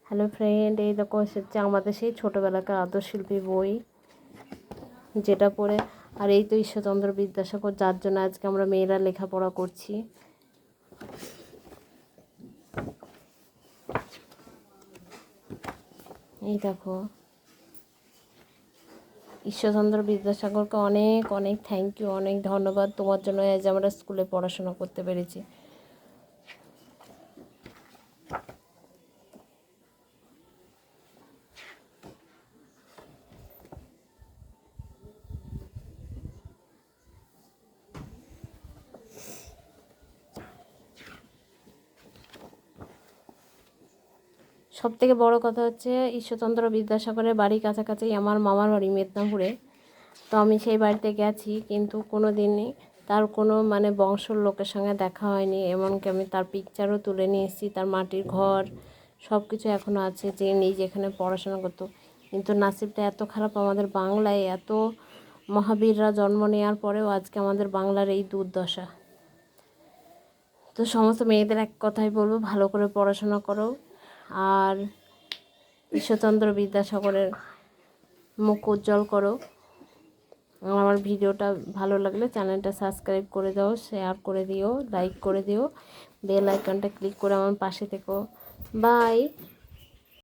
Hello friend, এই দেখো এসেছে আমাদের সেই ছোটোবেলাকার আদর্শশিল্পী বই, যেটা পড়ে। আর এই তো ঈশ্বরচন্দ্র বিদ্যাসাগর, যার জন্য আজকে আমরা মেয়েরা লেখাপড়া করছি। এই দেখো, ঈশ্বরচন্দ্র বিদ্যাসাগরকে অনেক অনেক থ্যাংক ইউ, অনেক ধন্যবাদ। তোমার জন্য আজ আমরা স্কুলে পড়াশোনা করতে পেরেছি। সবথেকে বড় কথা হচ্ছে, ঈশ্বরচন্দ্র বিদ্যাসাগরের বাড়ি কাছাকাছি আমার মামার বাড়ি মেদিনীপুরে। তো আমি সেই বাড়িতে গেছি, কিন্তু কোনো দিনই তার কোনো বংশর লোকের সঙ্গে দেখা হয়নি। এমনকি আমি তার পিকচারও তুলে নিয়ে এসেছি, তার মাটির ঘর সব কিছু এখনও আছে, যে নিজে এখানে পড়াশোনা করতো। কিন্তু নাসিবটা এত খারাপ, আমাদের বাংলায় এত মহাবীররা জন্ম নেওয়ার পরেও আজকে আমাদের বাংলার এই দুর্দশা। তো সমস্ত মেয়েদের এক কথাই বলবো, ভালো করে পড়াশোনা করো আর ঈশ্বরচন্দ্র বিদ্যাসাগরের মুখ উজ্জ্বল করো। আমার ভিডিওটা ভালো লাগলে চ্যানেলটা সাবস্ক্রাইব করে দাও, শেয়ার করে দিও, লাইক করে দিও, বেল আইকনটা ক্লিক করে আমার পাশে থেকো। বাই।